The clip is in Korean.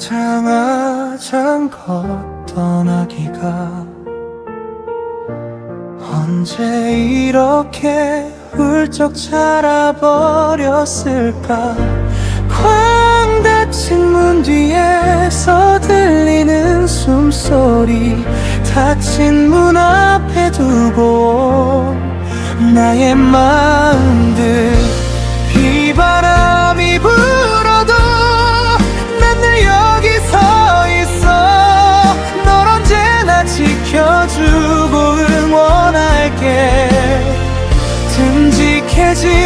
아장아장 걷떠나기가 언제 이렇게 훌쩍 자라버렸을까. 쾅 닫힌 문 뒤에서 들리는 숨소리, 닫힌 문 앞에 두고 나의 마음들. 비바람이 불어도 난 늘 여기 서 있어. 널 언제나 지켜주고 응원할게. 듬직해진